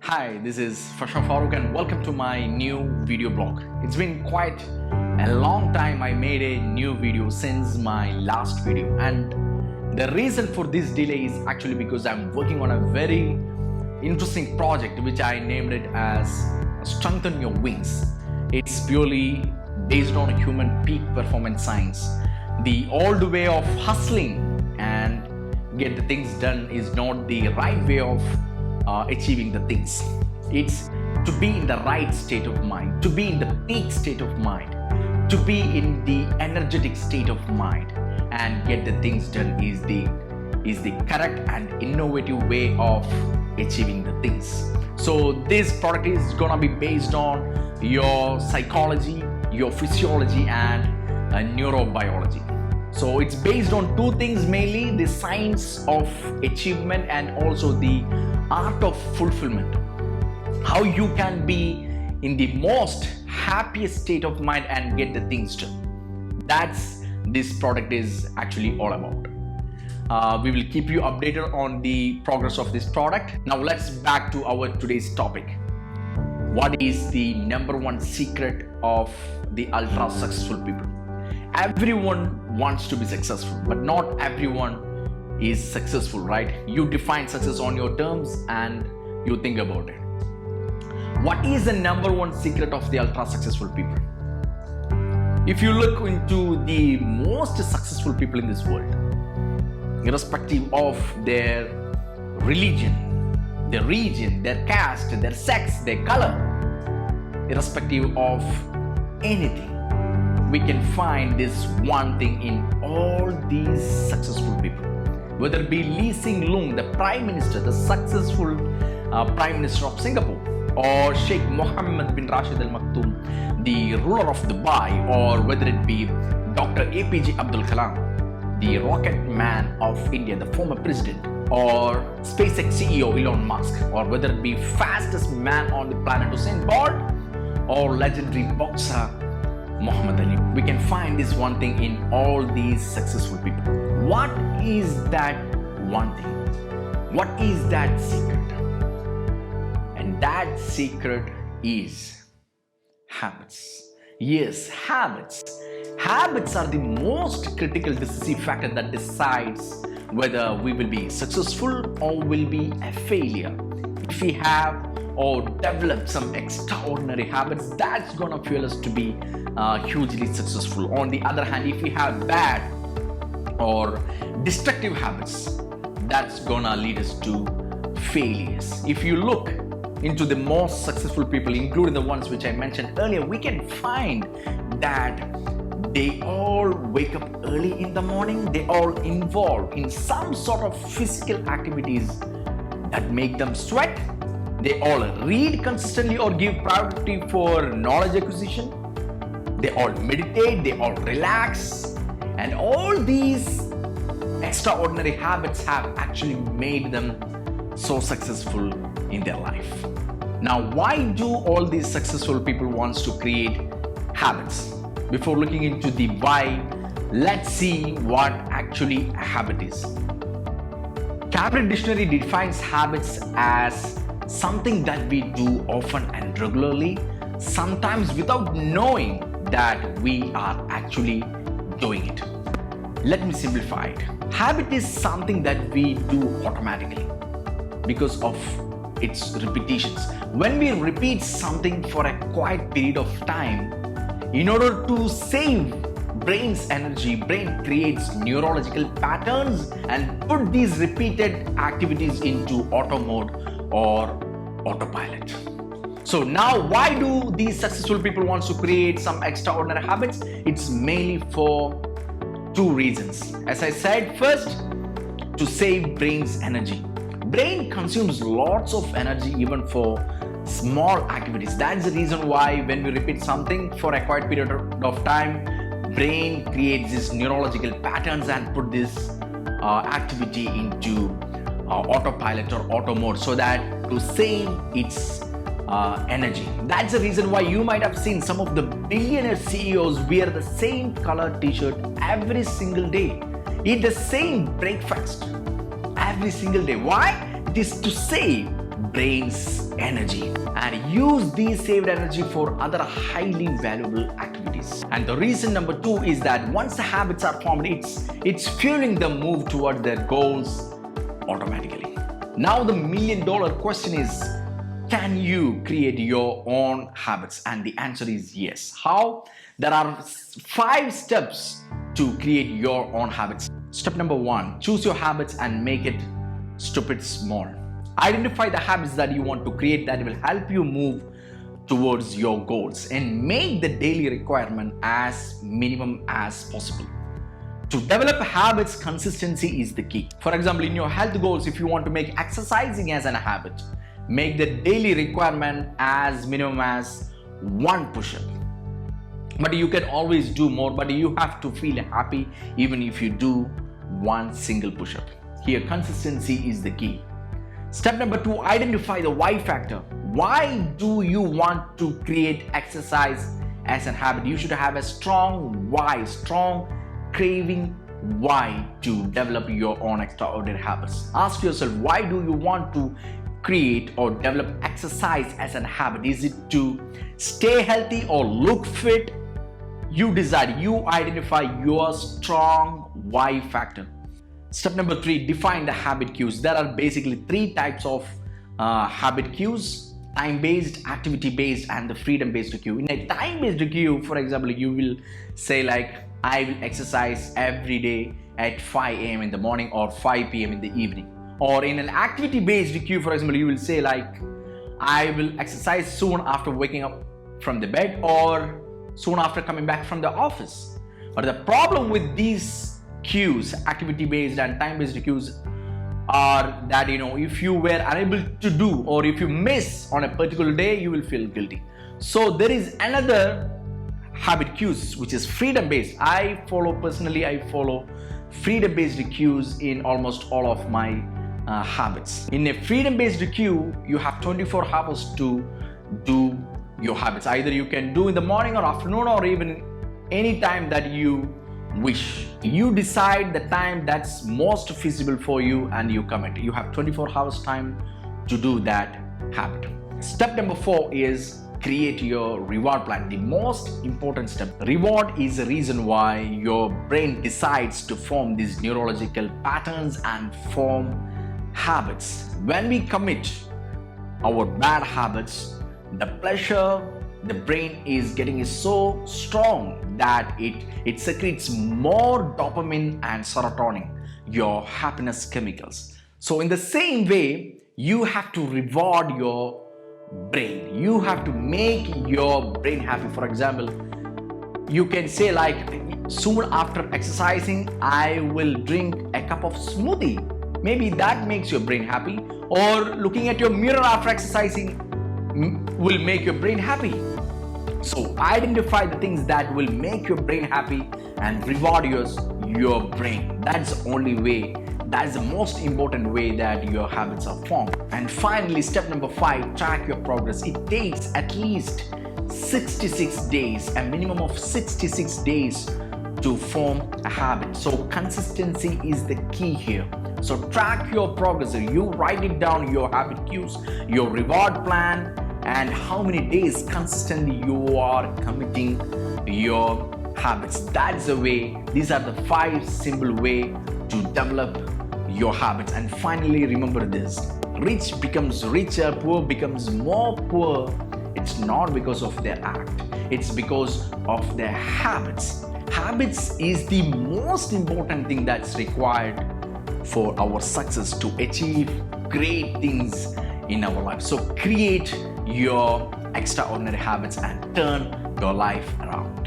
Hi, this is Fasha Farooq and welcome to my new video blog. It's been quite a long time I made a new video since my last video, and the reason for this delay is actually because I'm working on a very interesting project which I named it as Strengthen Your Wings. It's purely based on human peak performance science. The old way of hustling and get the things done is not the right way of achieving the things. It's to be in the right state of mind, to be in the peak state of mind, to be in the energetic state of mind and get the things done is the correct and innovative way of achieving the things. So this product is gonna be based on your psychology, your physiology and neurobiology. So it's based on two things mainly: the science of achievement and also the art of fulfillment. How you can be in the most happiest state of mind and get the things done. That's this product is actually all about. We will keep you updated on the progress of this product. Now let's back to our today's topic. What is the number one secret of the ultra successful people? Everyone wants to be successful, but not everyone is successful, right? You define success on your terms and you think about it. What is the number one secret of the ultra successful people? If you look into the most successful people in this world, irrespective of their religion, their region, their caste, their sex, their color, irrespective of anything, we can find this one thing in all these successful people. Whether it be Lee Hsien Loong, the Prime Minister, the successful Prime Minister of Singapore, or Sheikh Mohammed bin Rashid Al Maktoum, the ruler of Dubai, or whether it be Dr. APJ Abdul Kalam, the rocket man of India, the former president, or SpaceX CEO Elon Musk, or whether it be fastest man on the planet Usain Bolt, or legendary boxer Muhammad Ali. We can find this one thing in all these successful people. What is that one thing? What is that secret? And that secret is habits. Yes, habits. Habits are the most critical decisive factor that decides whether we will be successful or will be a failure. If we have or develop some extraordinary habits, that's gonna fuel us to be hugely successful. On the other hand, if we have bad or destructive habits, that's gonna lead us to failures. If you look into the most successful people, including the ones which I mentioned earlier, we can find that they all wake up early in the morning, they all involve in some sort of physical activities that make them sweat. They all read consistently or give priority for knowledge acquisition. They all meditate, they all relax. And all these extraordinary habits have actually made them so successful in their life. Now, why do all these successful people want to create habits? Before looking into the why, let's see what actually a habit is. Cambridge Dictionary defines habits as something that we do often and regularly, sometimes without knowing that we are actually doing it. Let me simplify it. Habit is something that we do automatically because of its repetitions. When we repeat something for a quiet period of time, in order to save brain's energy, brain creates neurological patterns and put these repeated activities into auto mode or autopilot. So now, why do these successful people want to create some extraordinary habits? It's mainly for two reasons. As I said, first, to save brain's energy. Brain consumes lots of energy even for small activities. That's the reason why when we repeat something for a quiet period of time, brain creates these neurological patterns and put this activity into autopilot or auto mode so that to save its energy. That's the reason why you might have seen some of the billionaire CEOs wear the same color t-shirt every single day, eat the same breakfast every single day. Why? It is to save brain's energy and use these saved energy for other highly valuable activities. And the reason number 2 is that once the habits are formed, it's fueling them move toward their goals automatically. Now the million-dollar question is, can you create your own habits? And the answer is yes. How? There are 5 steps to create your own habits. Step number 1, choose your habits and make it stupid small. Identify the habits that you want to create that will help you move towards your goals and make the daily requirement as minimum as possible. To develop habits, consistency is the key. For example, in your health goals, if you want to make exercising as a habit, make the daily requirement as minimum as 1 push-up. But you can always do more, but you have to feel happy even if you do 1 single push-up. Here, consistency is the key. Step number 2, identify the why factor. Why do you want to create exercise as a habit? You should have a strong why, strong craving why to develop your own extraordinary habits. Ask yourself, why do you want to create or develop exercise as a habit? Is it to stay healthy or look fit? You decide, you identify your strong why factor. Step number 3, define the habit cues. There are basically 3 types of habit cues: time-based, activity-based, and the freedom-based cue. In a time-based cue, for example, you will say like, I will exercise every day at 5 a.m. in the morning or 5 p.m. in the evening. Or in an activity-based cue, for example, you will say like, I will exercise soon after waking up from the bed or soon after coming back from the office. But the problem with these cues, activity-based and time-based cues, are that if you were unable to do or if you miss on a particular day, you will feel guilty. So there is another habit cues which is freedom-based. I follow freedom-based cues in almost all of my habits. In a freedom-based cue, you have 24 hours to do your habits. Either you can do in the morning or afternoon or even any time that you wish. You decide the time that's most feasible for you and you commit. You have 24 hours time to do that habit. Step number 4 is create your reward plan. The most important step. Reward is the reason why your brain decides to form these neurological patterns and form habits. When we commit our bad habits, the pleasure the brain is getting is so strong that it secretes more dopamine and serotonin, your happiness chemicals. So in the same way, you have to reward your brain. You have to make your brain happy. For example, you can say like, soon after exercising, I will drink a cup of smoothie. Maybe that makes your brain happy. Or looking at your mirror after exercising will make your brain happy. So identify the things that will make your brain happy and reward your brain. That's the only way, that's the most important way that your habits are formed. And finally, step number 5, track your progress. It takes at least 66 days, a minimum of 66 days to form a habit. So consistency is the key here. So track your progress. You write it down, your habit cues, your reward plan, and how many days consistently you are committing your habits. That's the way. These are the 5 simple ways to develop your habits. And finally, remember this: rich becomes richer, poor becomes more poor. It's not because of their act, it's because of their habits. Habits is the most important thing that's required for our success to achieve great things in our life. So create your extraordinary habits and turn your life around.